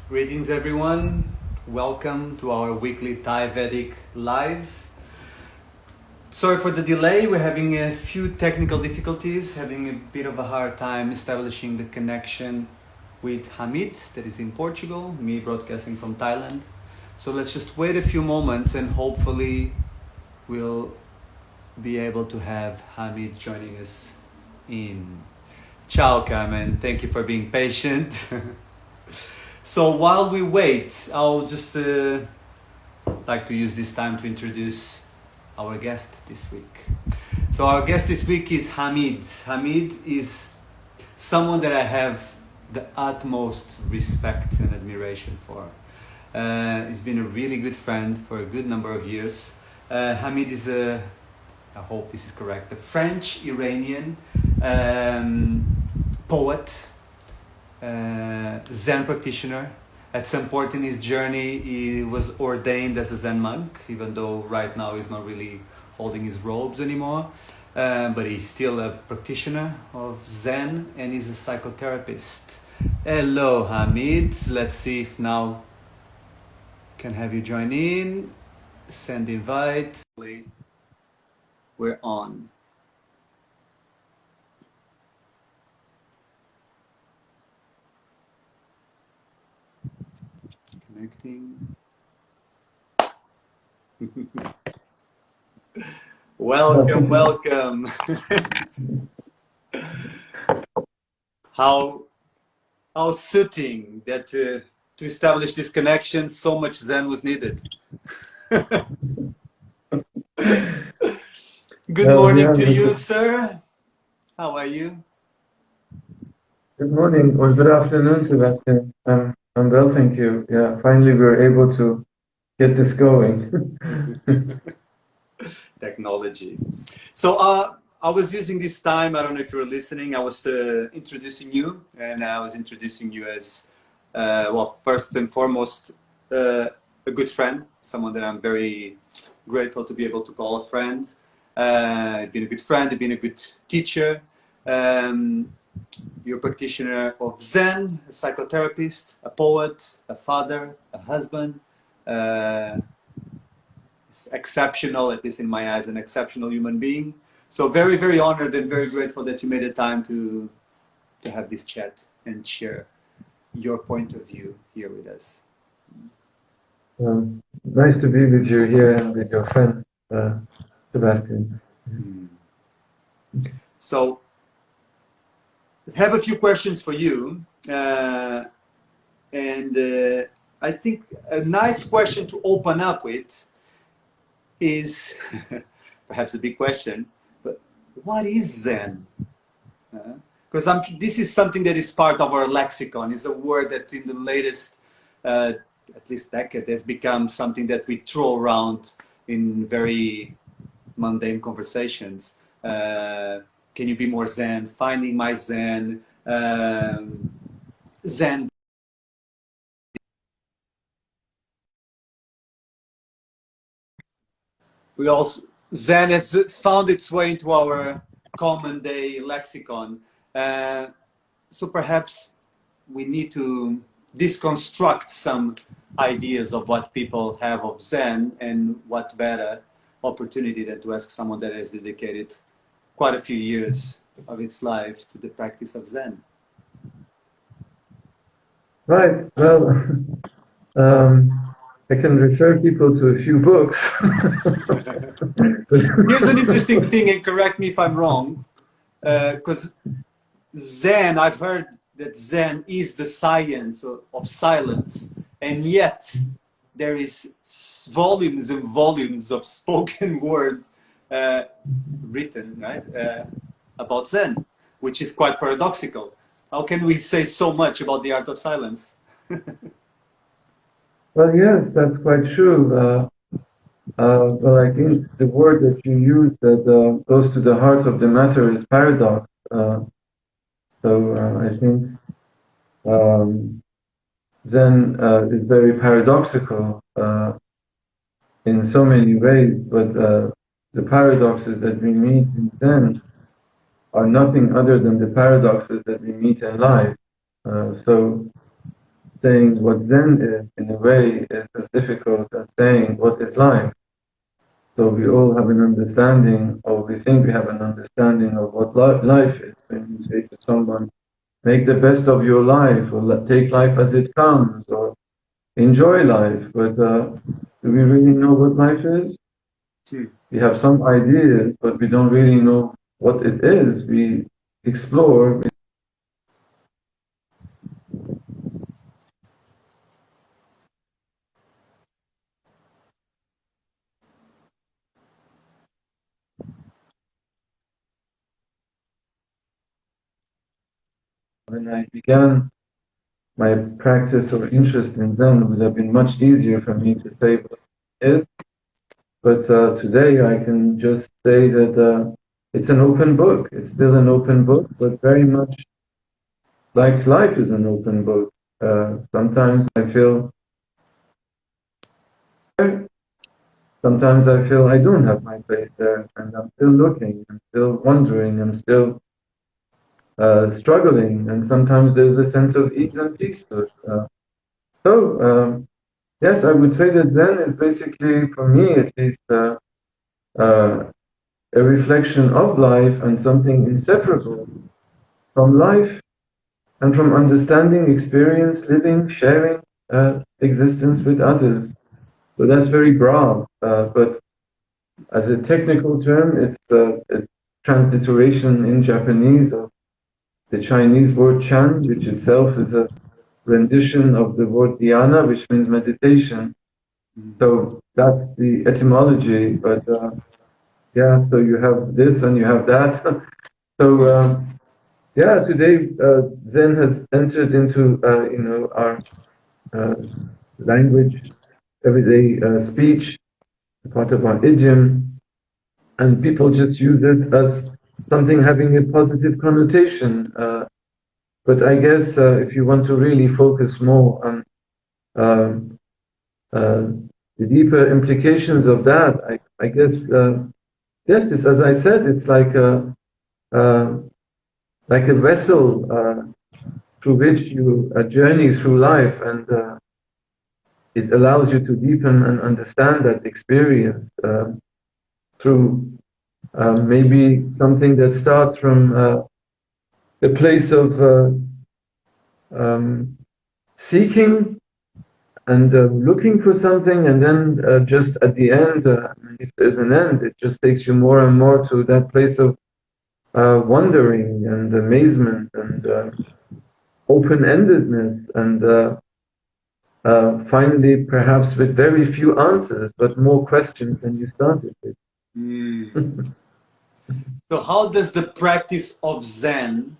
Greetings everyone, welcome to our weekly ThaiVedic live. Sorry for the delay, we're having a few technical difficulties, having a bit of a hard time establishing the connection with Hamid, that is in Portugal, me broadcasting from Thailand. So let's just wait a few moments and hopefully we'll be able to have Hamid joining us in. Ciao Carmen, thank you for being patient. So while we wait, I'll just like to use this time to introduce our guest this week. So our guest this week is Hamid. Hamid is someone that I have the utmost respect and admiration for. He's been a really good friend for a good number of years. Hamid is I hope this is correct, a French-Iranian poet, Zen practitioner. At some point in his journey, he was ordained as a Zen monk, even though right now he's not really holding his robes anymore. But he's still a practitioner of Zen and he's a psychotherapist. Hello, Hamid. Let's see if now can have you join in. Send invite. We're on. Connecting. Welcome, welcome. How suiting that to establish this connection, so much Zen was needed. Good morning to you, sir. How are you? Good morning or good afternoon, Sebastian. I'm well, thank you. Yeah, finally we were able to get this going. Technology. So I was using this time, I don't know if you were listening, I was introducing you, and I was introducing you as, well, first and foremost, a good friend, someone that I'm very grateful to be able to call a friend. You've been a good friend, you've been a good teacher. You're a practitioner of Zen, a psychotherapist, a poet, a father, a husband. It's exceptional, at least in my eyes, an exceptional human being. So very, very honored and very grateful that you made the time to have this chat and share your point of view here with us. Nice to be with you here and with your friend, Sebastian. So, I have a few questions for you. And I think a nice question to open up with is, perhaps a big question, but what is Zen? Because this is something that is part of our lexicon. It's a word that in the latest, at least decade, has become something that we throw around in very mundane conversations. Can you be more Zen? Finding my Zen. Zen. Zen has found its way into our common day lexicon. So perhaps we need to deconstruct some ideas of what people have of Zen, and what better opportunity than to ask someone that has dedicated quite a few years of its life to the practice of Zen. Right, well, I can refer people to a few books. Here's an interesting thing, and correct me if I'm wrong, because Zen, I've heard that Zen is the science of silence, and yet there is volumes and volumes of spoken word written, right, about Zen, which is quite paradoxical. How can we say so much about the art of silence? Well, yes, that's quite true. Well, I think the word that you use that goes to the heart of the matter is paradox. I think Zen is very paradoxical in so many ways, but the paradoxes that we meet in Zen are nothing other than the paradoxes that we meet in life. So saying what Zen is, in a way, is as difficult as saying what is life. So we all have an understanding, or we think we have an understanding of what life is. When you say to someone, make the best of your life, or take life as it comes, or enjoy life. But do we really know what life is? We have some ideas, but we don't really know what it is. We explore. When I began my practice or interest in Zen, it would have been much easier for me to say what it is. But today I can just say that it's an open book. It's still an open book, but very much like life is an open book. Sometimes I feel I don't have my place there, and I'm still looking, I'm still wondering, I'm still struggling, and sometimes there's a sense of ease and peace to it. Yes, I would say that Zen is basically, for me at least, a reflection of life and something inseparable from life and from understanding, experience, living, sharing existence with others. So that's very broad, but as a technical term, it's a transliteration in Japanese of the Chinese word Chan, which itself is a rendition of the word dhyana, which means meditation. So that's the etymology, but yeah, so you have this and you have that. So yeah, today Zen has entered into our language, everyday speech, part of our idiom, and people just use it as something having a positive connotation. But I guess if you want to really focus more on the deeper implications of that, I guess yes, it's, as I said, it's like a vessel through which you journey through life, and it allows you to deepen and understand that experience through maybe something that starts from a place of seeking and looking for something, and then just at the end, if there's an end, it just takes you more and more to that place of wondering and amazement and open-endedness, and finally, perhaps with very few answers, but more questions than you started with. So how does the practice of Zen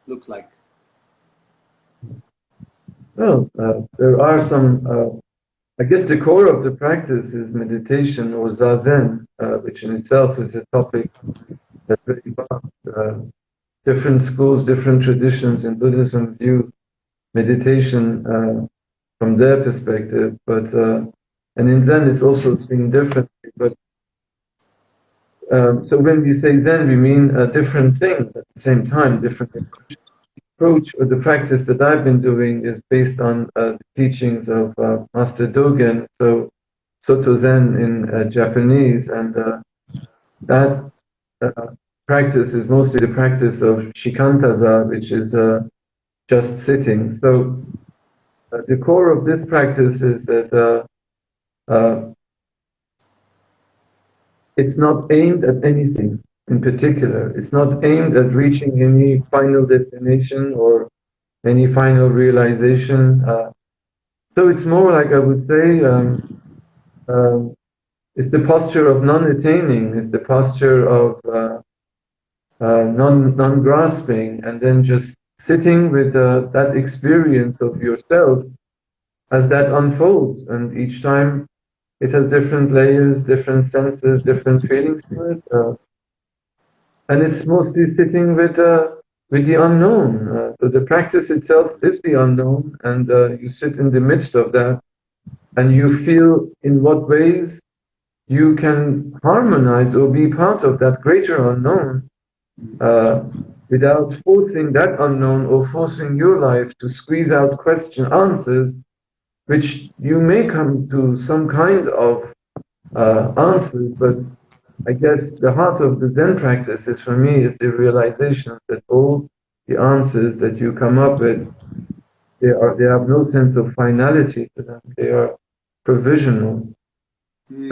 look like? Well, there are some, I guess the core of the practice is meditation or zazen, which in itself is a topic that's very vast. Different schools, different traditions in Buddhism view meditation from their perspective, but and in Zen it's also seen differently. But so when we say Zen, we mean different things at the same time, different approach or the practice that I've been doing is based on the teachings of Master Dogen, so Soto Zen in Japanese, and that practice is mostly the practice of shikantaza, which is just sitting. So the core of this practice is that it's not aimed at anything in particular. It's not aimed at reaching any final destination or any final realization. So it's more like, I would say, it's the posture of non-attaining, it's the posture of non-grasping, and then just sitting with that experience of yourself as that unfolds. And each time it has different layers, different senses, different feelings to it. And it's mostly sitting with the unknown. So the practice itself is the unknown, and you sit in the midst of that, and you feel in what ways you can harmonize or be part of that greater unknown without forcing that unknown or forcing your life to squeeze out answers, which you may come to some kind of answers, but I guess the heart of the Zen practice is, for me, is the realization that all the answers that you come up with, they have no sense of finality to them. They are provisional,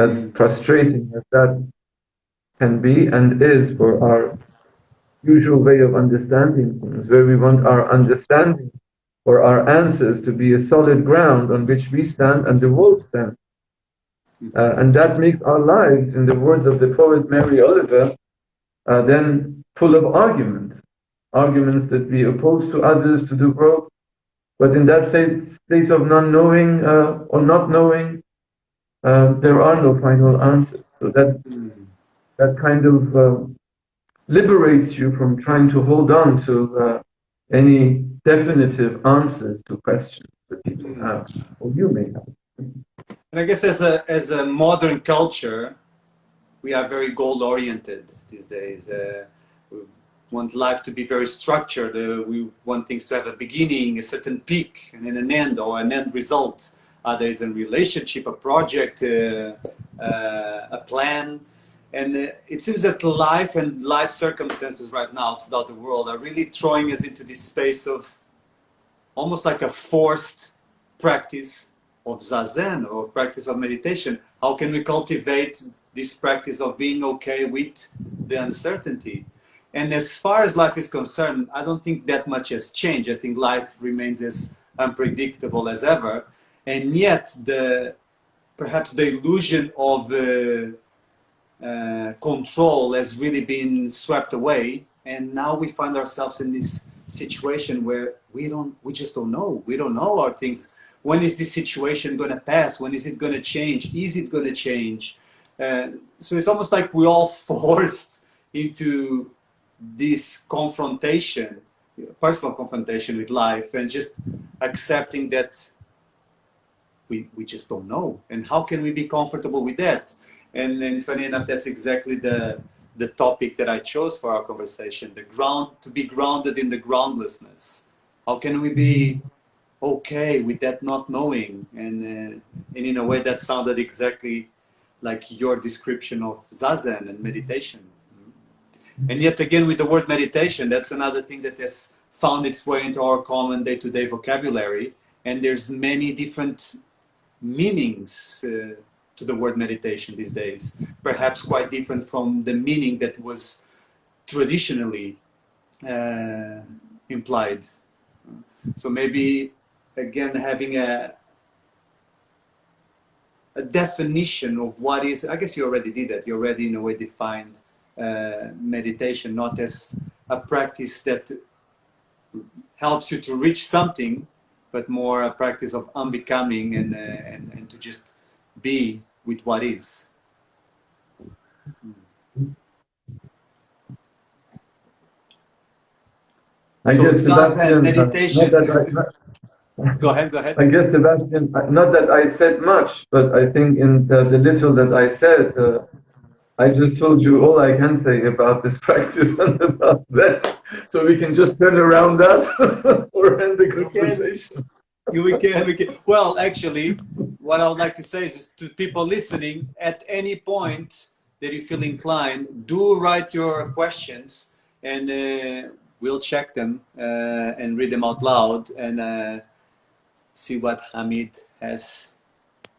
as frustrating as that can be and is for our usual way of understanding things, where we want our understanding or our answers to be a solid ground on which we stand and the world stands. And that makes our lives, in the words of the poet Mary Oliver, then full of arguments that we oppose to others, to the world. But in that state of non-knowing or not knowing, there are no final answers. So that kind of liberates you from trying to hold on to any definitive answers to questions that people have, or you may have. And I guess as a modern culture, we are very goal oriented these days. We want life to be very structured. We want things to have a beginning, a certain peak, and then an end or an end result. There is a relationship, a project, a plan. And it seems that life and life circumstances right now throughout the world are really throwing us into this space of almost like a forced practice of zazen or practice of meditation. How can we cultivate this practice of being okay with the uncertainty? And as far as life is concerned, I don't think that much has changed. I think life remains as unpredictable as ever. And yet, perhaps the illusion of control has really been swept away, and now we find ourselves in this situation where we just don't know. We don't know our things. When is this situation going to pass? When is it going to change? Is it going to change? So it's almost like we're all forced into this confrontation, personal confrontation with life, and just accepting that we just don't know. And how can we be comfortable with that? And funny enough, that's exactly the topic that I chose for our conversation, to be grounded in the groundlessness. How can we be okay with that not knowing? And in a way that sounded exactly like your description of zazen and meditation. And yet again, with the word meditation, that's another thing that has found its way into our common day-to-day vocabulary. And there's many different meanings to the word meditation these days, perhaps quite different from the meaning that was traditionally implied. So maybe, again, having a definition of what is, I guess you already did that, you already in a way defined meditation, not as a practice that helps you to reach something, but more a practice of unbecoming and to just be with what is. I guess, Sebastian, meditation. Go ahead. I guess, Sebastian, not that I said much, but I think in the little that I said, I just told you all I can say about this practice and about that. So we can just turn around that or end the conversation. We can. Well, actually, what I would like to say is to people listening, at any point that you feel inclined, do write your questions and we'll check them and read them out loud and see what Hamid has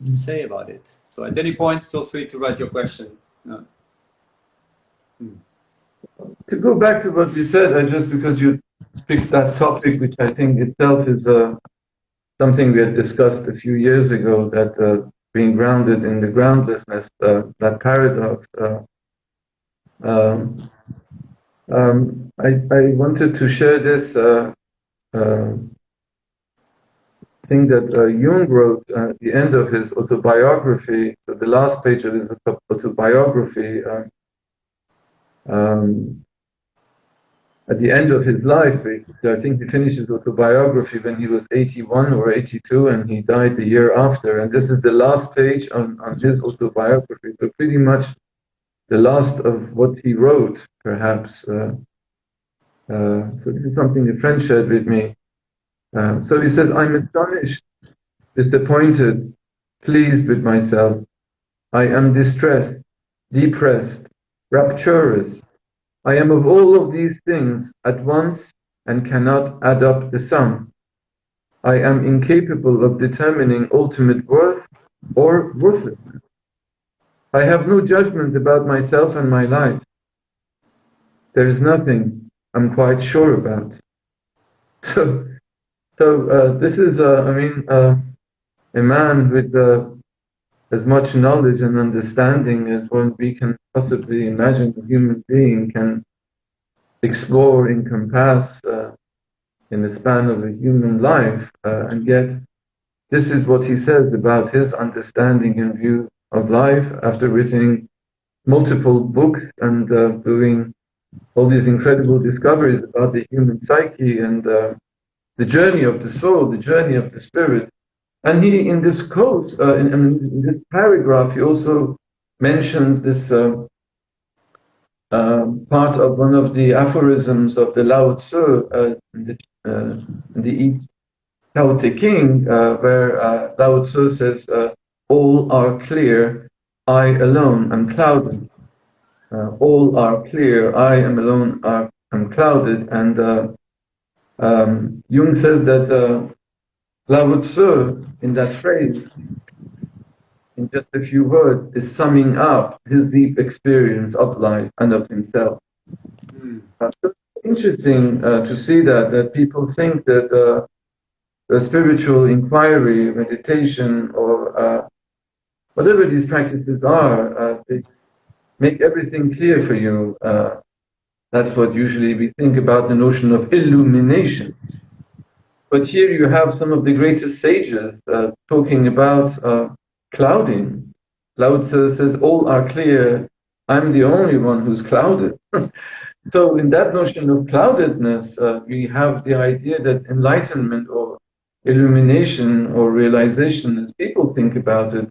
to say about it. So at any point, feel free to write your question. To go back to what you said, just because you picked that topic, which I think itself is something we had discussed a few years ago, that being grounded in the groundlessness, that paradox. I wanted to share this thing that Jung wrote at the end of his autobiography, so the last page of his autobiography. At the end of his life, basically, I think he finished his autobiography when he was 81 or 82, and he died the year after. And this is the last page on his autobiography, so pretty much the last of what he wrote, perhaps. So this is something a friend shared with me. So he says, I'm astonished, disappointed, pleased with myself. I am distressed, depressed, rapturous. I am of all of these things at once and cannot add up the sum. I am incapable of determining ultimate worth or worthlessness. I have no judgment about myself and my life. There is nothing I'm quite sure about. So, this is, a man with as much knowledge and understanding as one we can possibly imagine a human being can explore, encompass in the span of a human life. And yet, this is what he says about his understanding and view of life after writing multiple books and doing all these incredible discoveries about the human psyche and the journey of the soul, the journey of the spirit. And he, in this quote, in this paragraph, he also mentions this part of one of the aphorisms of the Lao Tzu in the Tao Te King, where Lao Tzu says, all are clear, I alone am clouded. All are clear, I am alone am clouded. And Jung says that Lao Tzu, in that phrase, in just a few words, is summing up his deep experience of life and of himself. So it's interesting to see that people think that the spiritual inquiry, meditation, or whatever these practices are, they make everything clear for you. That's what usually we think about the notion of illumination. But here you have some of the greatest sages talking about clouding. Lao Tzu says, all are clear, I'm the only one who's clouded. So in that notion of cloudedness, we have the idea that enlightenment or illumination or realization, as people think about it,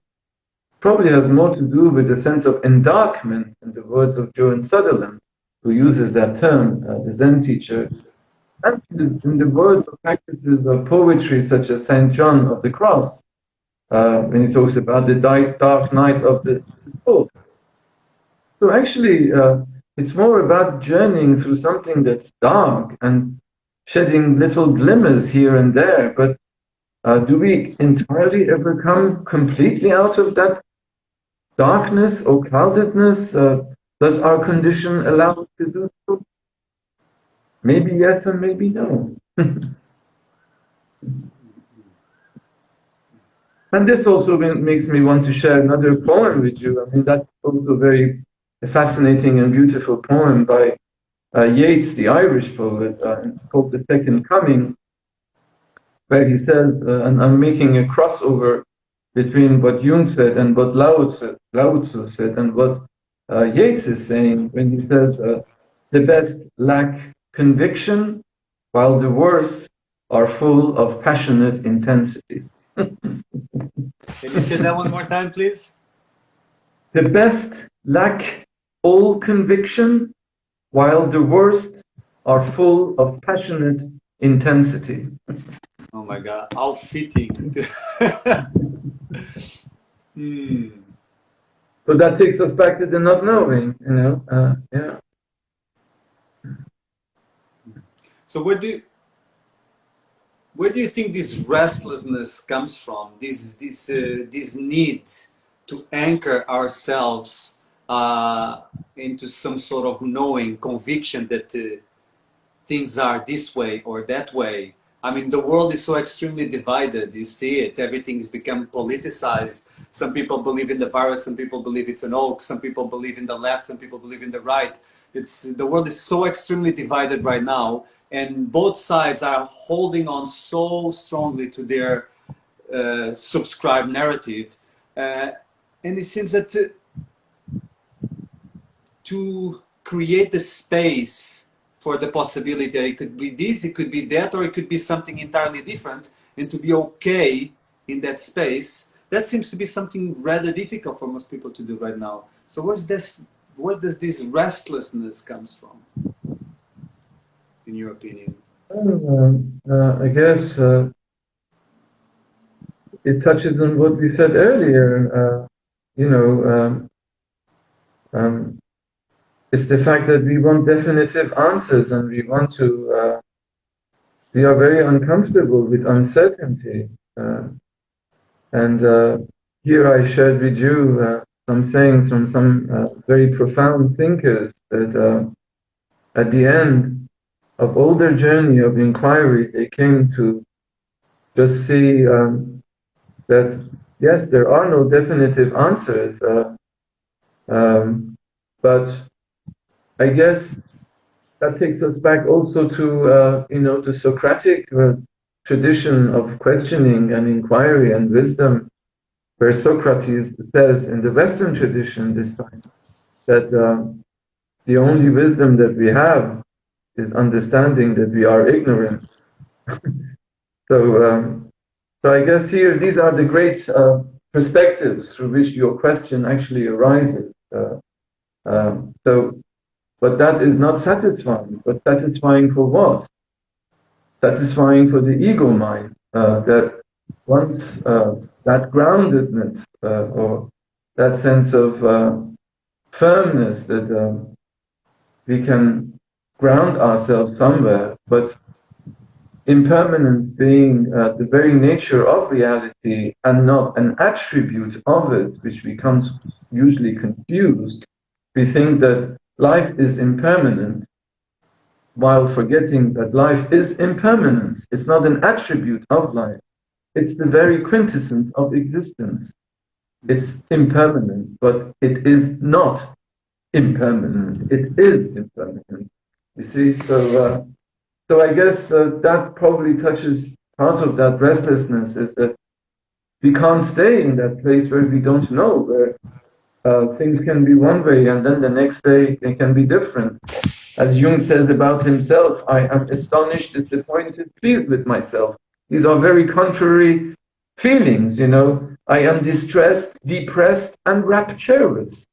probably has more to do with the sense of endarkment, in the words of Joan Sutherland, who uses that term, the Zen teacher, and in the words of practices of poetry such as St. John of the Cross, when he talks about the dark night of the soul. So actually, it's more about journeying through something that's dark and shedding little glimmers here and there. But do we entirely ever come completely out of that darkness or cloudedness? Does our condition allow us to do so? Maybe yes and maybe no. And this also makes me want to share another poem with you. I mean, that's also very fascinating and beautiful poem by Yeats, the Irish poet, called The Second Coming, where he says, and I'm making a crossover between what Jung said and what Lao Tzu said, and what Yeats is saying when he says, the best lack conviction, while the worst are full of passionate intensity. Can you say that one more time, please? The best lack all conviction, while the worst are full of passionate intensity. Oh my God, how fitting. So that takes us back to the not knowing, you know. Yeah. So where do you think this restlessness comes from? This need to anchor ourselves into some sort of knowing, conviction that things are this way or that way. I mean, the world is so extremely divided. You see it. Everything's become politicized. Some people believe in the virus. Some people believe it's an hoax. Some people believe in the left. Some people believe in the right. The world is so extremely divided right now, and both sides are holding on so strongly to their subscribed narrative. And it seems that to create the space for the possibility that it could be this, it could be that, or it could be something entirely different, and to be okay in that space, that seems to be something rather difficult for most people to do right now. So where does this restlessness comes from? in your opinion? I guess it touches on what we said earlier. You know, it's the fact that we want definitive answers, and we want to. We are very uncomfortable with uncertainty, and here I shared with you some sayings from some very profound thinkers that at the end of all their journey of inquiry, they came to just see that yes, there are no definitive answers, but I guess that takes us back also to you know, the Socratic tradition of questioning and inquiry and wisdom, where Socrates says in the Western tradition this time that the only wisdom that we have is understanding that we are ignorant. So, so I guess here these are the great perspectives through which your question actually arises. So, but that is not satisfying. But satisfying for what? Satisfying for the ego mind that wants that groundedness or that sense of firmness that we can ground ourselves somewhere, but impermanence being the very nature of reality and not an attribute of it, which becomes usually confused. We think that life is impermanent while forgetting that life is impermanence. It's not an attribute of life. It's the very quintessence of existence. It's impermanent, but it is not impermanent. It is impermanent. You see, so I guess that probably touches part of that restlessness, is that we can't stay in that place where we don't know, where things can be one way and then the next day they can be different. As Jung says about himself, I am astonished, disappointed, pleased with myself. These are very contrary feelings, you know. I am distressed, depressed, and rapturous.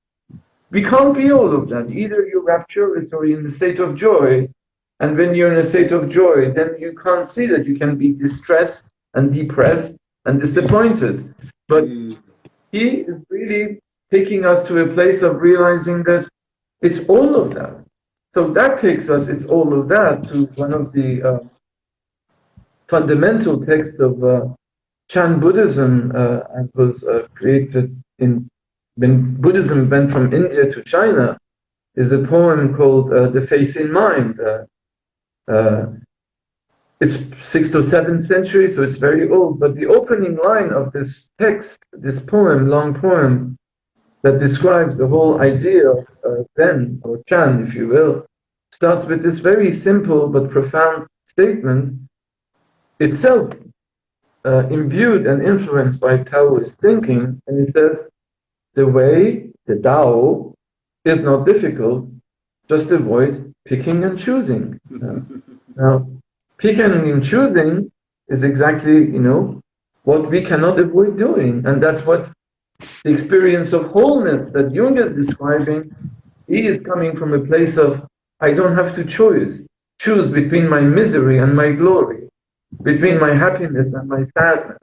We can't be all of that. Either you're rapturous or you're in a state of joy. And when you're in a state of joy, then you can't see that you can be distressed and depressed and disappointed. But he is really taking us to a place of realizing that it's all of that. So that takes us, it's all of that, to one of the fundamental texts of Chan Buddhism, and was created when Buddhism went from India to China, is a poem called The Faith in Mind. It's 6th or 7th century, so it's very old, but the opening line of this text, this poem, long poem, that describes the whole idea of Zen, or Chan, if you will, starts with this very simple but profound statement, itself imbued and influenced by Taoist thinking, and it says, the way, the Tao, is not difficult, just avoid picking and choosing. Now, picking and choosing is exactly, you know, what we cannot avoid doing, and that's what the experience of wholeness that Jung is describing. He is coming from a place of, I don't have to choose between my misery and my glory, between my happiness and my sadness.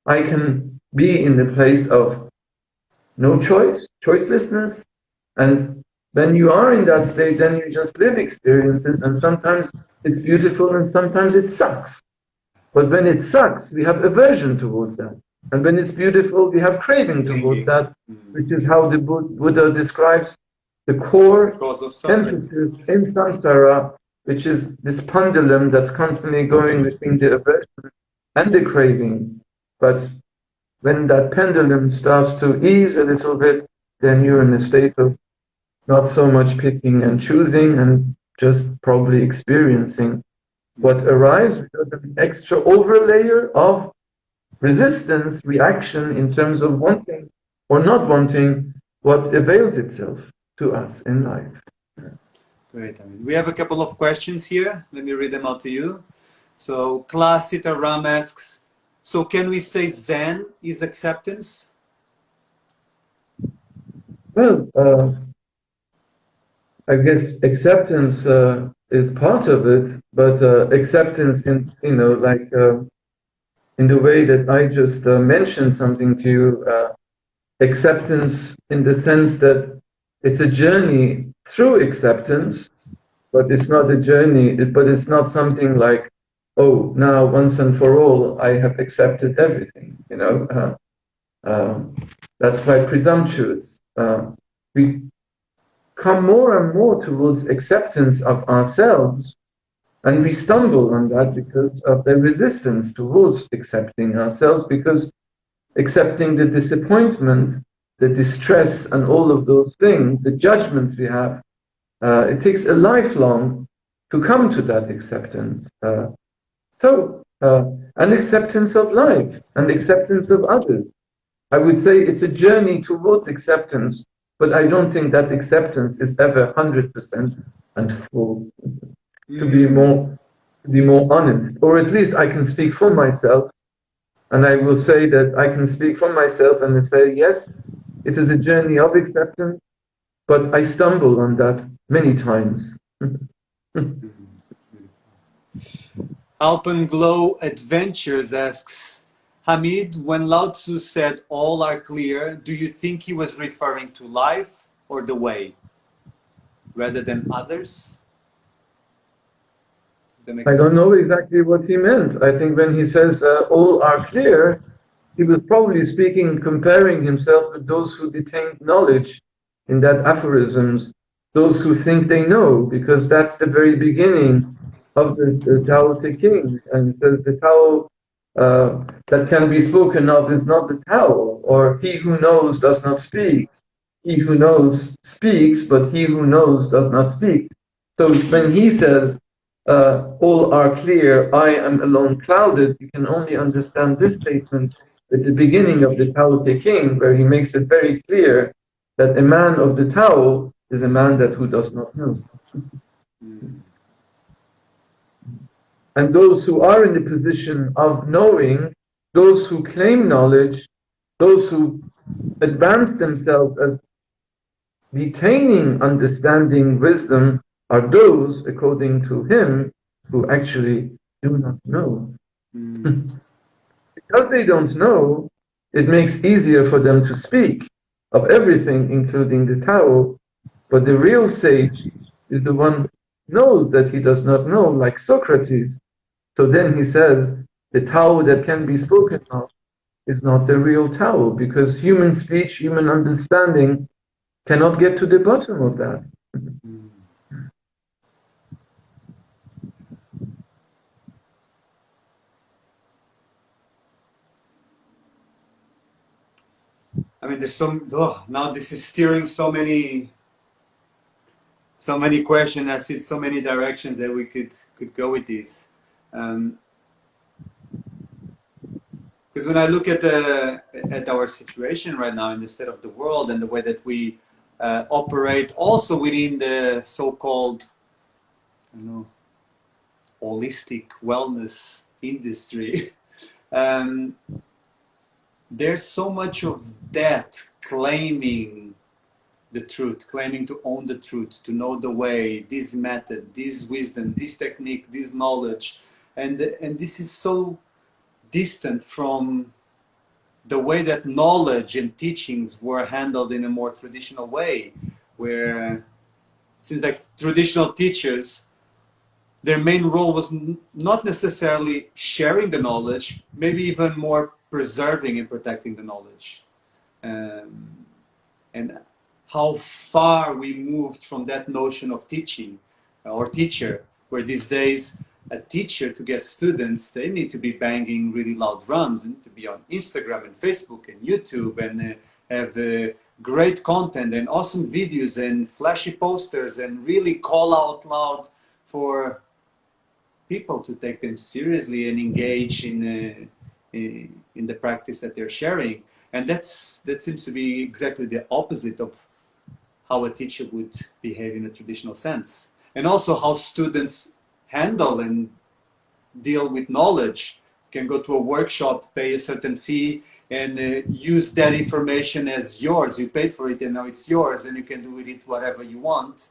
I can be in the place of no choice, choicelessness, and when you are in that state, then you just live experiences, and sometimes it's beautiful and sometimes it sucks. But when it sucks, we have aversion towards that. And when it's beautiful, we have craving towards that, which is how the Buddha describes the core emphasis in samsara, which is this pendulum that's constantly going between the aversion and the craving. But when that pendulum starts to ease a little bit, then you're in a state of not so much picking and choosing and just probably experiencing what arrives with an extra overlayer of resistance, reaction in terms of wanting or not wanting what avails itself to us in life. Great. We have a couple of questions here. Let me read them out to you. So Klasita Ram asks, so can we say Zen is acceptance? Well, I guess acceptance is part of it, but acceptance in, like in the way that I just mentioned something to you, acceptance in the sense that it's a journey through acceptance, but it's not a journey, but it's not something like, oh, now once and for all, I have accepted everything, that's quite presumptuous. We come more and more towards acceptance of ourselves, and we stumble on that because of the resistance towards accepting ourselves, because accepting the disappointment, the distress, and all of those things, the judgments we have, it takes a lifelong to come to that acceptance. And acceptance of life and acceptance of others. I would say it's a journey towards acceptance, but I don't think that acceptance is ever 100% and full. To be more honest, or at least I can speak for myself, and I will say that I can speak for myself and say, yes, it is a journey of acceptance, but I stumble on that many times. Alpenglow Adventures asks, Hamid, when Lao Tzu said all are clear, do you think he was referring to life or the way rather than others? I don't know exactly what he meant. I think when he says all are clear, he was probably speaking, comparing himself with those who detain knowledge in that aphorisms, those who think they know, because that's the very beginning of the Tao Te King. And the Tao that can be spoken of is not the Tao, or he who knows does not speak. He who knows speaks, but he who knows does not speak. So when he says, all are clear, I am alone clouded, you can only understand this statement at the beginning of the Tao Te King, where he makes it very clear that a man of the Tao is a man that who does not know. And those who are in the position of knowing, those who claim knowledge, those who advance themselves as retaining understanding, wisdom, are those, according to him, who actually do not know. Because they don't know, it makes easier for them to speak of everything, including the Tao, but the real sage is the one who knows that he does not know, like Socrates. So then he says, the Tao that can be spoken of is not the real Tao, because human speech, human understanding cannot get to the bottom of that. I mean, there's now this is steering so many questions. I see so many directions that we could go with this. Because when I look at our situation right now in the state of the world and the way that we operate, also within the so-called, holistic wellness industry, there's so much of that claiming the truth, claiming to own the truth, to know the way, this method, this wisdom, this technique, this knowledge, and this is so distant from the way that knowledge and teachings were handled in a more traditional way, where it seems like traditional teachers, their main role was not necessarily sharing the knowledge, maybe even more preserving and protecting the knowledge. And how far we moved from that notion of teaching or teacher, where these days a teacher, to get students, they need to be banging really loud drums and to be on Instagram and Facebook and YouTube and have great content and awesome videos and flashy posters and really call out loud for people to take them seriously and engage in the practice that they're sharing. And that seems to be exactly the opposite of how a teacher would behave in a traditional sense. And also how students handle and deal with knowledge. You can go to a workshop, pay a certain fee, and use that information as yours. You paid for it and now it's yours, and you can do with it whatever you want.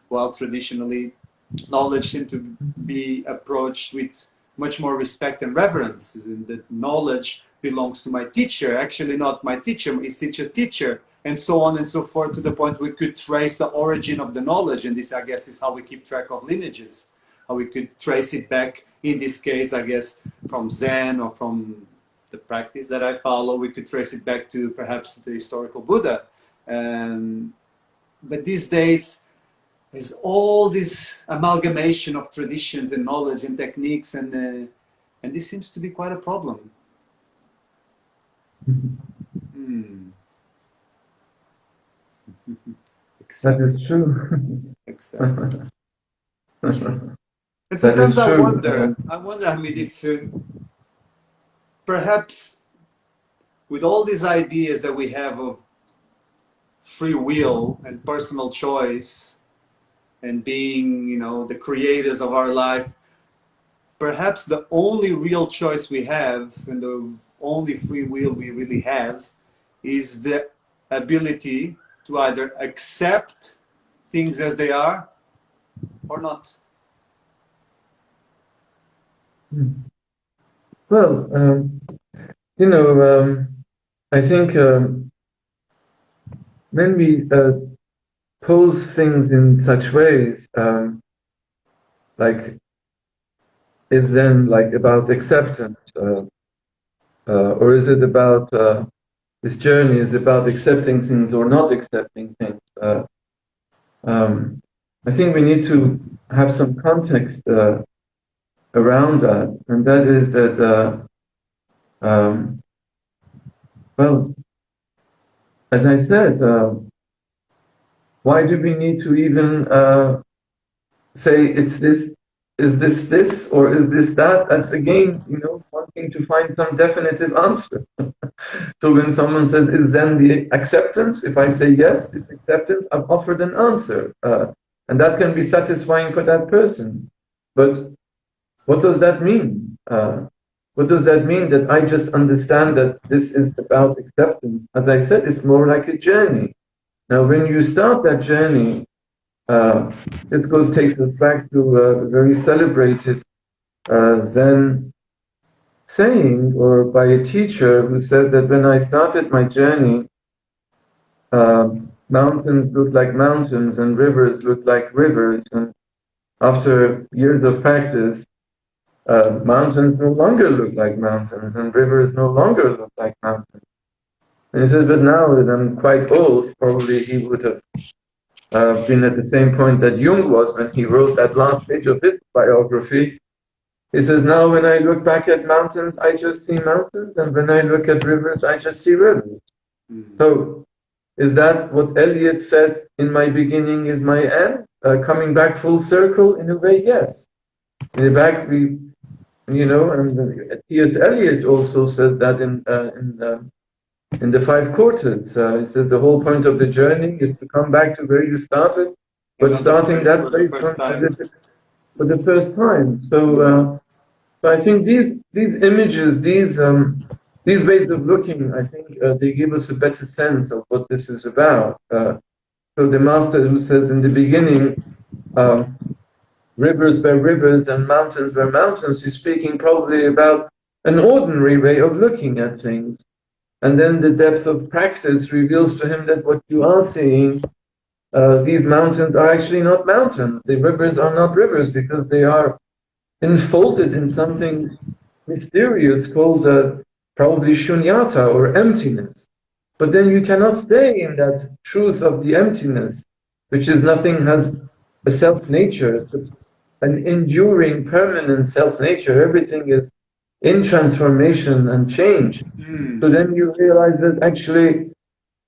While traditionally, knowledge seemed to be approached with much more respect and reverence, and that knowledge belongs to my teacher, actually not my teacher, is teacher, and so on and so forth, to the point we could trace the origin of the knowledge. And this, I guess, is how we keep track of lineages, how we could trace it back, in this case, I guess, from Zen or from the practice that I follow, we could trace it back to perhaps the historical Buddha. But these days, there's all this amalgamation of traditions and knowledge and techniques, and this seems to be quite a problem. That is true. Acceptance. And sometimes I wonder, Hamid, if perhaps with all these ideas that we have of free will and personal choice and being, you know, the creators of our life, perhaps the only real choice we have and the only free will we really have is the ability to either accept things as they are or not. Well, you know, I think when we pose things in such ways, like, is then like about acceptance, or is it about this journey is about accepting things or not accepting things? I think we need to have some context around that, and that is that, well, as I said, why do we need to even say it's this, is this, or is this that? That's again, you know, wanting to find some definitive answer. So when someone says, is Zen the acceptance? If I say yes, it's acceptance, I've offered an answer. And that can be satisfying for that person. But what does that mean? What does that mean that I just understand that this is about acceptance? As I said, it's more like a journey. Now, when you start that journey, this takes us back to a very celebrated Zen saying, or by a teacher who says that when I started my journey, mountains looked like mountains and rivers looked like rivers. And after years of practice, mountains no longer look like mountains and rivers no longer look like mountains. And he says, but now that I'm quite old, probably he would have been at the same point that Jung was when he wrote that last page of his biography. He says, now when I look back at mountains, I just see mountains, and when I look at rivers, I just see rivers. So, is that what Eliot said, in my beginning is my end? Coming back full circle? In a way, yes. In the back, we, you know, and T.S. Eliot also says that in the Five Quartets. It says the whole point of the journey is to come back to where you started, but starting that place for the first time. So I think these images, these ways of looking, I think they give us a better sense of what this is about. So the master who says in the beginning, rivers were rivers and mountains were mountains, he's speaking probably about an ordinary way of looking at things. And then the depth of practice reveals to him that what you are seeing, these mountains are actually not mountains. The rivers are not rivers because they are enfolded in something mysterious called probably shunyata, or emptiness. But then you cannot stay in that truth of the emptiness, which is nothing has a self-nature, an enduring, permanent self-nature. Everything is in transformation and change. So then you realize that actually,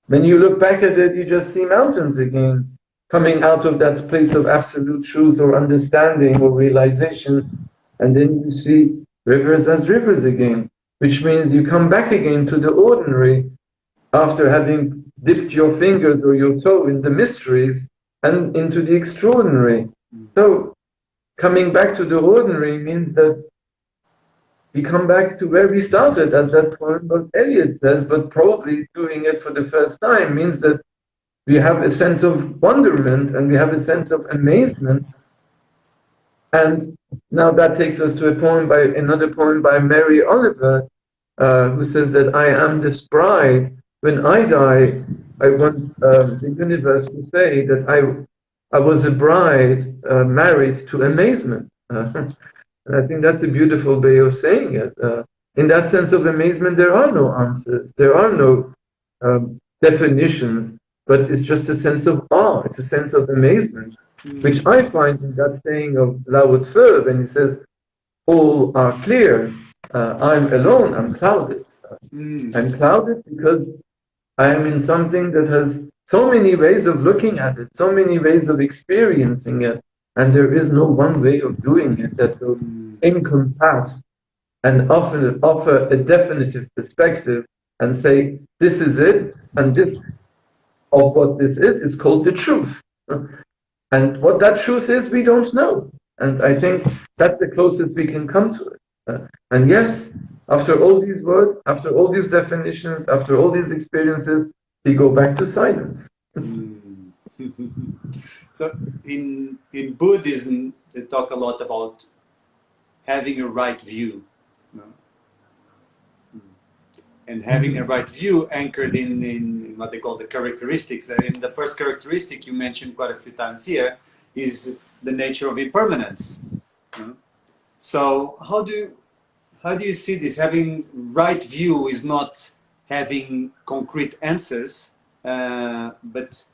when you look back at it, you just see mountains again, coming out of that place of absolute truth or understanding or realization. And then you see rivers as rivers again, which means you come back again to the ordinary after having dipped your fingers or your toe in the mysteries and into the extraordinary. So coming back to the ordinary means that we come back to where we started, as that poem of Eliot says, but probably doing it for the first time means that we have a sense of wonderment and we have a sense of amazement And now that takes us to another poem by Mary Oliver, who says that I am this bride. When I die, I want the universe to say that I was a bride married to amazement. And I think that's a beautiful way of saying it. In that sense of amazement, there are no answers, there are no definitions, but it's just a sense of awe, it's a sense of amazement, which I find in that saying of Lao Tzu, when he says, all are clear, I'm alone, I'm clouded. I'm clouded because I am in something that has so many ways of looking at it, so many ways of experiencing it, and there is no one way of doing it that will encompass and offer a definitive perspective and say, this is it, and this of what this is called the truth. And what that truth is, we don't know. And I think that's the closest we can come to it. And yes, after all these words, after all these definitions, after all these experiences, we go back to silence. So in Buddhism, they talk a lot about having a right view. And having a right view anchored in what they call the characteristics. And the first characteristic you mentioned quite a few times here is the nature of impermanence. So how do you see this? Having right view is not having concrete answers, but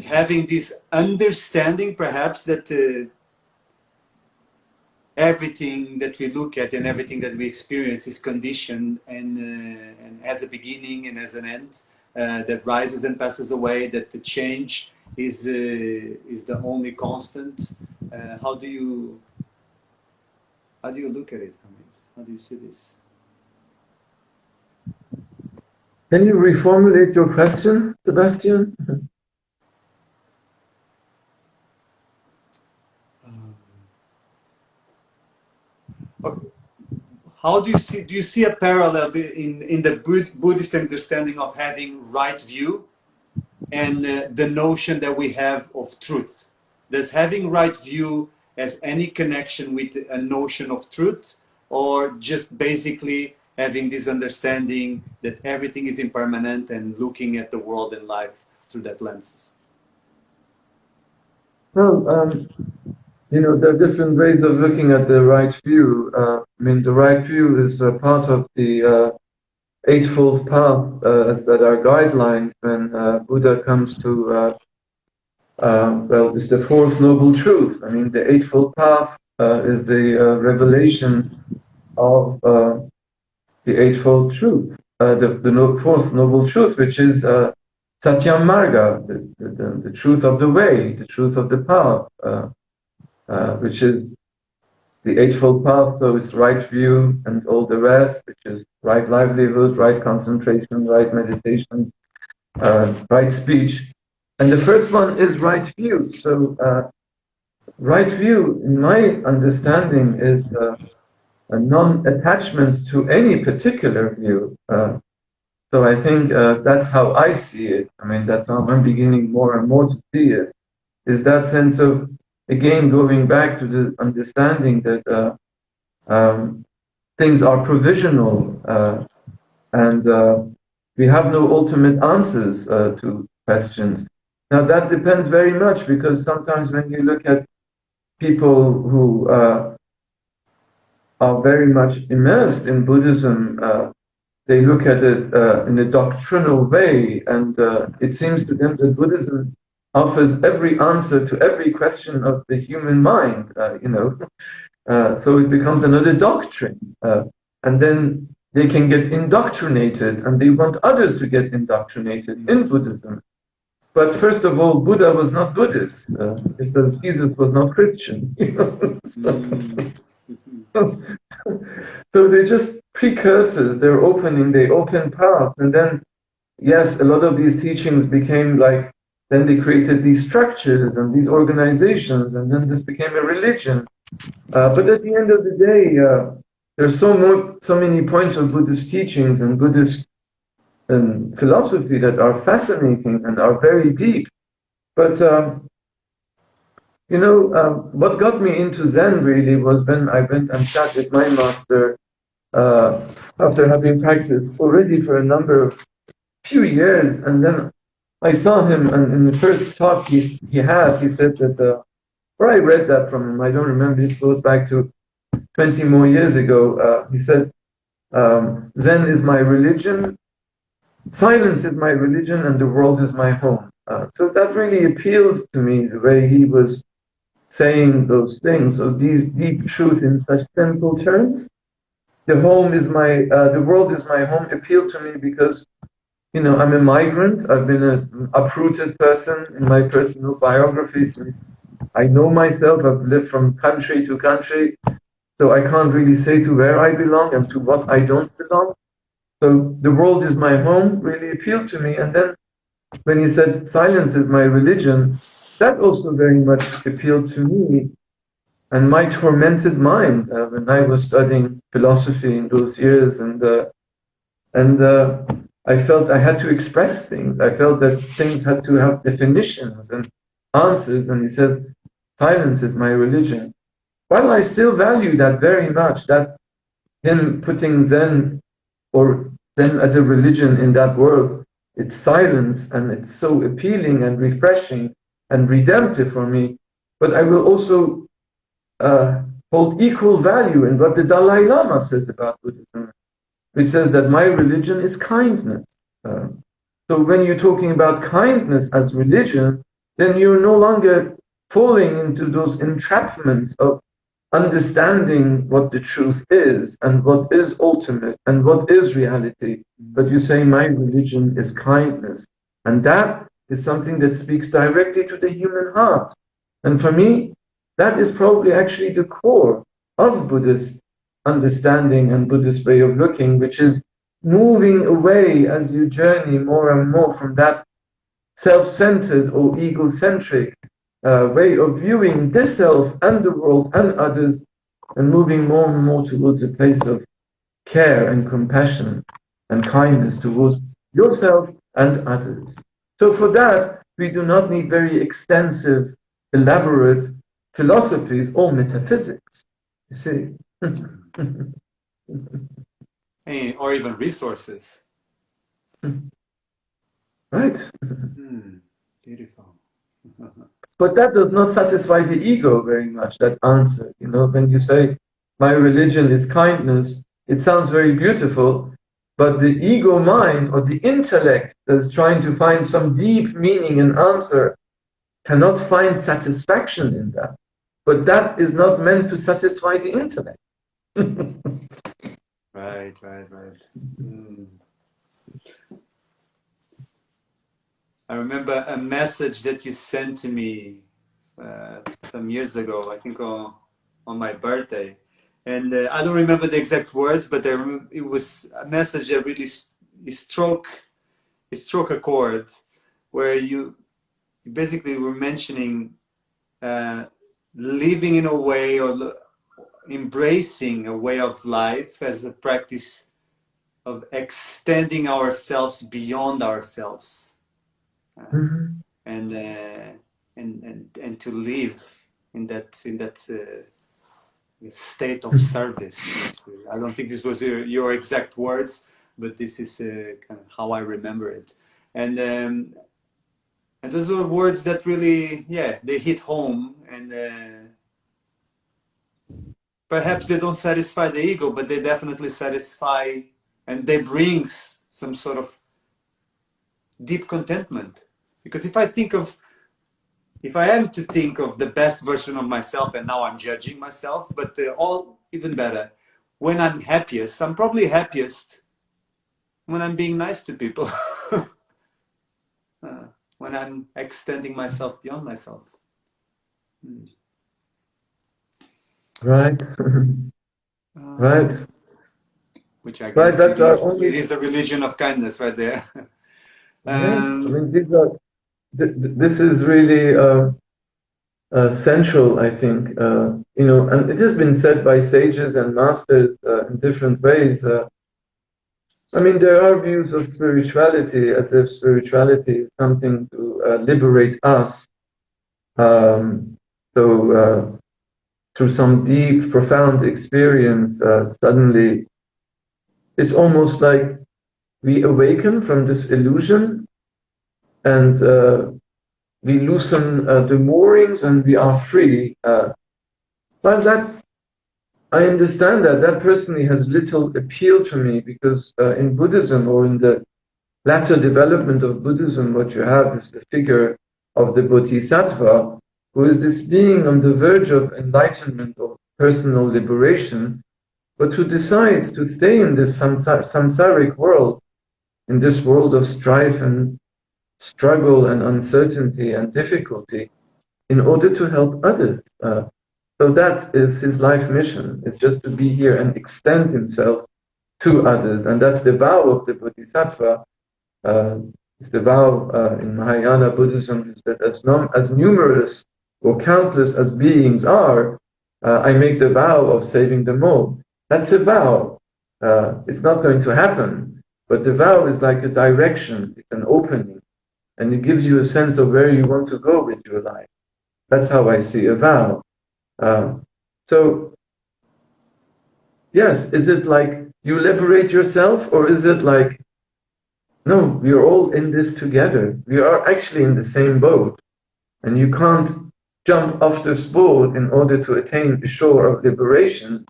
having this understanding, perhaps, that everything that we look at and everything that we experience is conditioned and has a beginning and has an end, that rises and passes away, that the change is the only constant. How do you look at it, Hamid? How do you see this? Can you reformulate your question, Sebastian? How do you see a parallel in the Buddhist understanding of having right view and the notion that we have of truth? Does having right view has any connection with a notion of truth, or just basically having this understanding that everything is impermanent and looking at the world and life through that lenses? Well, there are different ways of looking at the right view. The right view is a part of the Eightfold Path that are guidelines when Buddha comes to, it's the Fourth Noble Truth. The Eightfold Path is the revelation of the Eightfold Truth, the Fourth Noble Truth, which is Satyam Marga, the truth of the way, the truth of the path. Which is the Eightfold Path, so it's right view and all the rest, which is right livelihood, right concentration, right meditation, right speech. And the first one is right view. So right view, in my understanding, is a non-attachment to any particular view. So I think that's how I see it. That's how I'm beginning more and more to see it, is that sense of, again, going back to the understanding that things are provisional and we have no ultimate answers to questions. Now that depends very much, because sometimes when you look at people who are very much immersed in Buddhism, they look at it in a doctrinal way, and it seems to them that Buddhism offers every answer to every question of the human mind, so it becomes another doctrine. And then they can get indoctrinated, and they want others to get indoctrinated in Buddhism. But first of all, Buddha was not Buddhist, because Jesus was not Christian. So they're just precursors, they're opening, they open path. And then, yes, a lot of these teachings became like, then they created these structures and these organizations, and then this became a religion. But at the end of the day, there's so many points of Buddhist teachings and Buddhist philosophy that are fascinating and are very deep. But what got me into Zen really was when I went and sat with my master after having practiced already for a number of few years, and then I saw him, and in the first talk he had, he said that, or I read that from him, I don't remember, this goes back to 20 more years ago. He said, Zen is my religion, silence is my religion, and the world is my home. So that really appealed to me, the way he was saying those things, so deep truth in such simple terms. The world is my home appealed to me because, I'm a migrant. I've been an uprooted person in my personal biography since I know myself. I've lived from country to country, so I can't really say to where I belong and to what I don't belong. So the world is my home really appealed to me. And then when he said silence is my religion, that also very much appealed to me and my tormented mind when I was studying philosophy in those years, and I felt I had to express things. I felt that things had to have definitions and answers. And he says, silence is my religion. While I still value that very much, that him putting Zen or Zen as a religion in that world, it's silence and it's so appealing and refreshing and redemptive for me. But I will also hold equal value in what the Dalai Lama says about Buddhism, which says that my religion is kindness. So when you're talking about kindness as religion, then you're no longer falling into those entrapments of understanding what the truth is and what is ultimate and what is reality. But you say, my religion is kindness. And that is something that speaks directly to the human heart. And for me, that is probably actually the core of Buddhist understanding and Buddhist way of looking, which is moving away as you journey more and more from that self-centered or egocentric way of viewing this self and the world and others, and moving more and more towards a place of care and compassion and kindness towards yourself and others. So for that, we do not need very extensive, elaborate philosophies or metaphysics, you see. Or even resources. Right. Beautiful. But that does not satisfy the ego very much, that answer. When you say, my religion is kindness, it sounds very beautiful, but the ego mind or the intellect that's trying to find some deep meaning and answer cannot find satisfaction in that. But that is not meant to satisfy the intellect. Right. I remember a message that you sent to me some years ago, I think on my birthday. And I don't remember the exact words, but it was a message that really struck a chord, where you basically were mentioning living in a way, or embracing a way of life as a practice of extending ourselves beyond ourselves, and to live in that state of service. I don't think this was your exact words, but this is kind of how I remember it. And those were words that really, they hit home, and perhaps they don't satisfy the ego, but they definitely satisfy, and they bring some sort of deep contentment. Because if I am to think of the best version of myself, and now I'm judging myself, but all even better, when I'm happiest, I'm probably happiest when I'm being nice to people. When I'm extending myself beyond myself. Right. Right. Which I guess Right, it is the religion of kindness right there. I mean, this is really central, I think. And it has been said by sages and masters in different ways. I mean, there are views of spirituality as if spirituality is something to liberate us So through some deep, profound experience, suddenly it's almost like we awaken from this illusion and we loosen the moorings and we are free. But that I understand that personally has little appeal to me because in Buddhism or in the latter development of Buddhism, what you have is the figure of the Bodhisattva, who is this being on the verge of enlightenment or personal liberation, but who decides to stay in this samsaric world, in this world of strife and struggle and uncertainty and difficulty, in order to help others. So that is his life mission, is just to be here and extend himself to others. And that's the vow of the Bodhisattva. It's the vow in Mahayana Buddhism is that as numerous or countless as beings are, I make the vow of saving them all. That's a vow. It's not going to happen, but the vow is like a direction, it's an opening, and it gives you a sense of where you want to go with your life. That's how I see a vow. So, yes, is it like you liberate yourself, or is it like, no, we are all in this together. We are actually in the same boat, and you can't jump off this boat in order to attain the shore of liberation,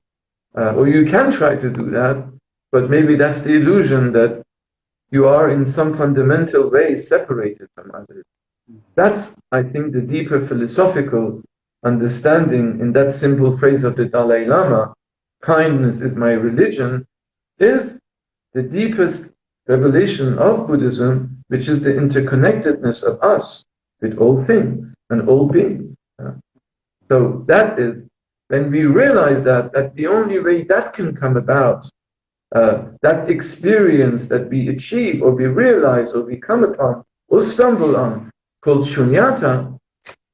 or you can try to do that, but maybe that's the illusion that you are in some fundamental way separated from others. That's, I think, the deeper philosophical understanding in that simple phrase of the Dalai Lama, kindness is my religion, is the deepest revelation of Buddhism, which is the interconnectedness of us with all things and all beings. So that is, when we realize that the only way that can come about, that experience that we achieve or we realize or we come upon or stumble on, called shunyata,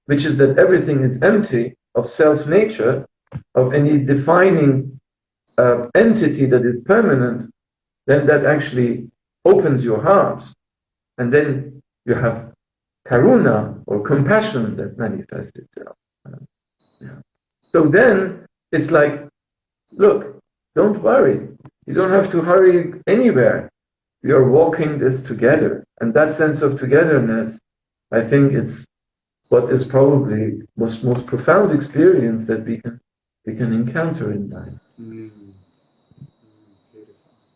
which is that everything is empty of self-nature, of any defining entity that is permanent, then that actually opens your heart. And then you have karuna or compassion that manifests itself. So then it's like, look, don't worry. You don't have to hurry anywhere. We are walking this together. And that sense of togetherness, I think it's what is probably most profound experience that we can encounter in life.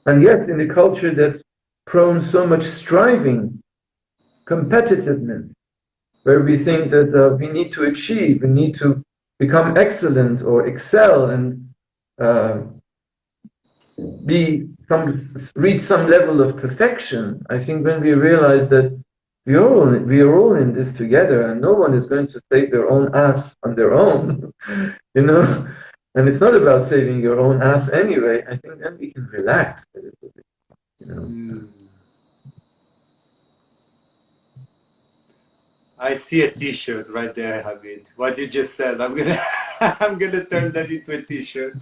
And yet, in a culture that's prone so much striving, competitiveness, where we think that we need to achieve, we need to become excellent or excel and reach some level of perfection. I think when we realize that we are all in this together, and no one is going to save their own ass on their own, and it's not about saving your own ass anyway. I think then we can relax a little bit, I see a T-shirt right there, Hamid. What you just said, I'm gonna turn that into a T-shirt.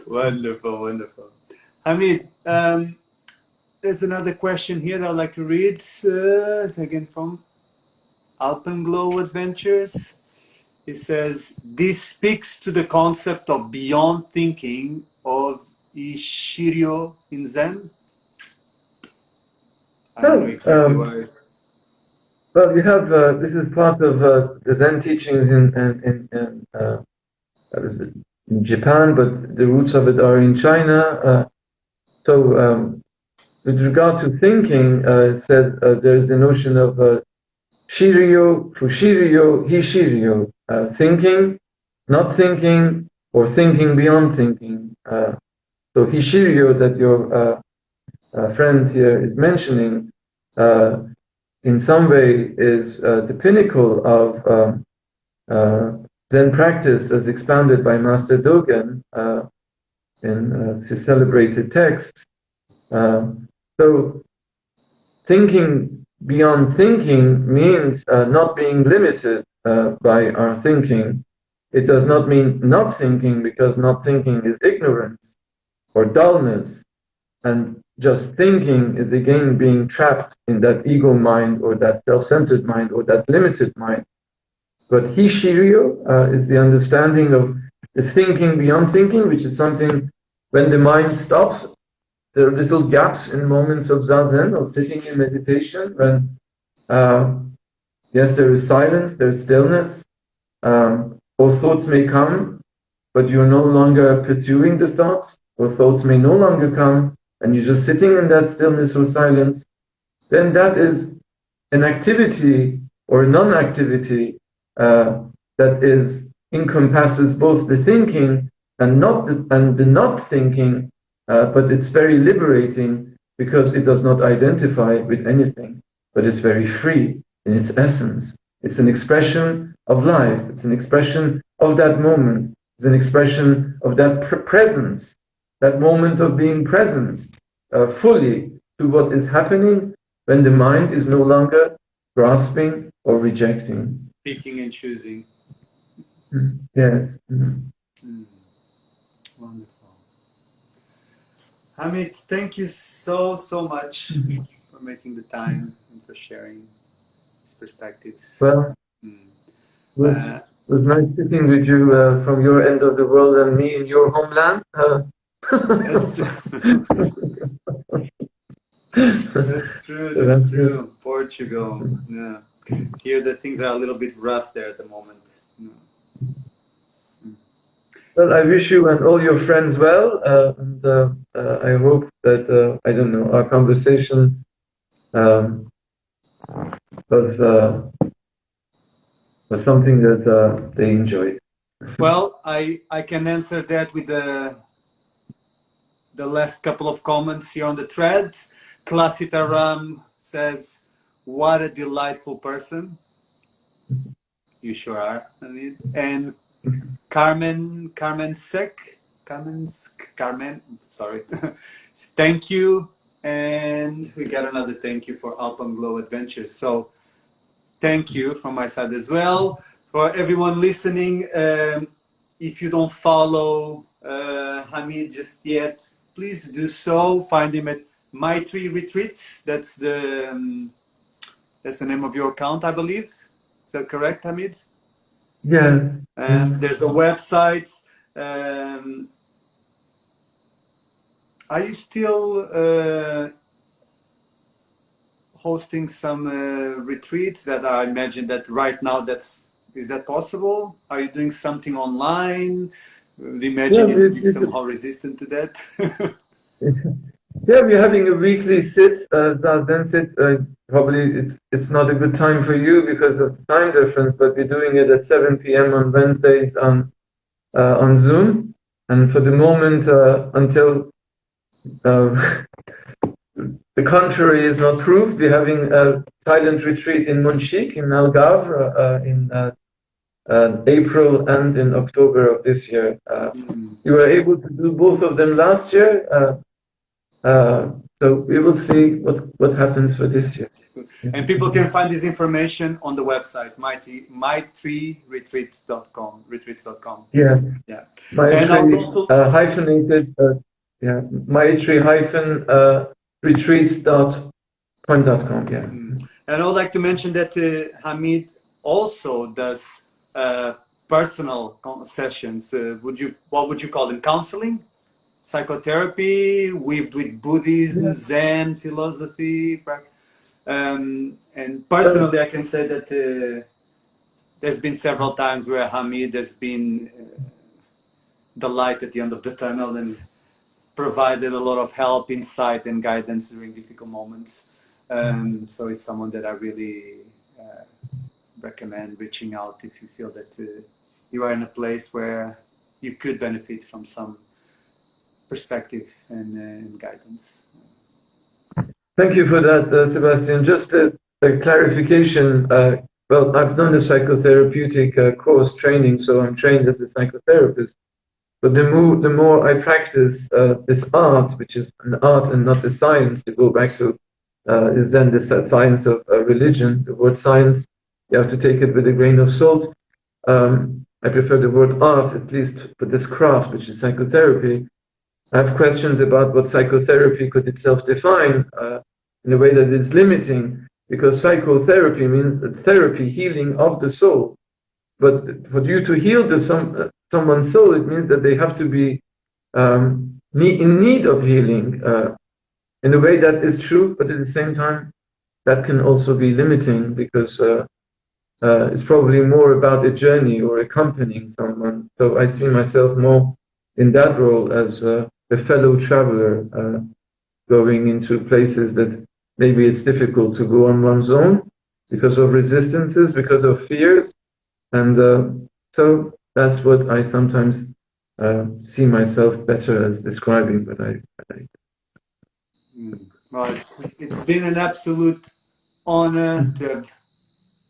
Wonderful, wonderful. Hamid, there's another question here that I'd like to read. Again from Alpenglow Adventures. It says, this speaks to the concept of beyond thinking of Ishiryo in Zen. I don't know exactly why. Well, you have this is part of the Zen teachings in Japan, but the roots of it are in China. With regard to thinking, it says there's the notion of Shiryo, Fushiryo, Hishiryo, thinking, not thinking, or thinking beyond thinking. So Hishiryo that your friend here is mentioning, in some way is the pinnacle of Zen practice as expounded by Master Dogen in his celebrated texts. So thinking beyond thinking means not being limited by our thinking. It does not mean not thinking, because not thinking is ignorance or dullness. And just thinking is again being trapped in that ego mind or that self-centered mind or that limited mind. But Hishiryo is the understanding of the thinking beyond thinking, which is something when the mind stops. There are little gaps in moments of zazen or sitting in meditation when, yes, there is silence, there's stillness, or thoughts may come, but you're no longer pursuing the thoughts, or thoughts may no longer come, and you're just sitting in that stillness or silence. Then that is an activity or a non-activity that encompasses both the thinking and the not thinking, but it's very liberating because it does not identify with anything, but it's very free in its essence. It's an expression of life. It's an expression of that moment. It's an expression of that presence, that moment of being present fully to what is happening when the mind is no longer grasping or rejecting. Picking and choosing. Yes. Wonderful. Hamid, thank you so much for making the time and for sharing these perspectives. Well, it was nice sitting with you from your end of the world and me in your homeland. That's true. Portugal. Yeah. Here the things are a little bit rough there at the moment. Well, I wish you and all your friends well, and I hope that, I don't know, our conversation was something that they enjoyed. Well, I can answer that with the last couple of comments here on the thread. Klasitaram says, "What a delightful person." You sure are, I mean. And Carmen, sorry. Thank you. And we got another thank you for Alpenglow Adventures. So thank you from my side as well. For everyone listening, if you don't follow Hamid just yet, please do so. Find him at Maitri Retreats. That's the name of your account, I believe. Is that correct, Hamid? Yeah. There's a website. Are you still hosting some retreats that I imagine that right now is that possible? Are you doing something online? I imagine you to be somehow resistant to that. Yeah, we're having a weekly sit, zazen sit. Probably it's not a good time for you because of time difference, but we're doing it at 7 p.m. on Wednesdays on Zoom. And for the moment, until the contrary is not proved, we're having a silent retreat in Monchique, in Algarve, in April and in October of this year. You were able to do both of them last year. So we will see what happens for this year. And people can find this information on the website, MaitriRetreats.com. Retreats.com. Yeah. Yeah. Maitri, and also hyphenated, Maitri-retreats.com. Yeah. And I would like to mention that Hamid also does personal sessions. What would you call them? Counseling? Psychotherapy with Buddhism, Zen, philosophy, and personally I can say that there's been several times where Hamid has been the light at the end of the tunnel and provided a lot of help, insight and guidance during difficult moments. So it's someone that I really recommend reaching out if you feel that you are in a place where you could benefit from some perspective and guidance. Thank you for that, Sebastian. Just a clarification. Well, I've done the psychotherapeutic course training, so I'm trained as a psychotherapist. But the more I practice this art, which is an art and not a science, to go back to is then the science of religion. The word science, you have to take it with a grain of salt. I prefer the word art, at least for this craft, which is psychotherapy. I have questions about what psychotherapy could itself define in a way that it's limiting, because psychotherapy means therapy, healing of the soul. But for you to heal someone's soul, it means that they have to be in need of healing in a way that is true, but at the same time, that can also be limiting, because it's probably more about a journey or accompanying someone. So I see myself more in that role as a fellow traveler, going into places that maybe it's difficult to go on one's own because of resistances, because of fears. And so that's what I sometimes see myself better as describing. But Well, it's been an absolute honor to have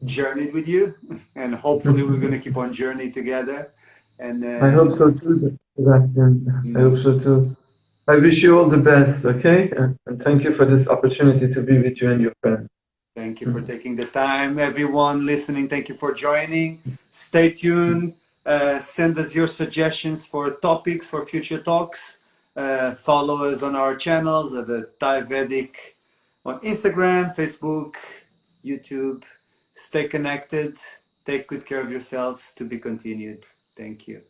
journeyed with you, and hopefully we're going to keep on journey together. And I hope so too, Sebastian. I hope mm, so too. I wish you all the best, okay? And thank you for this opportunity to be with you and your friends. thank you for taking the time, everyone listening. Thank you for joining. Stay tuned. Send us your suggestions for topics for future talks. Follow us on our channels at the ThaiVedic on Instagram, Facebook, YouTube. Stay connected. Take good care of yourselves. To be continued. Thank you.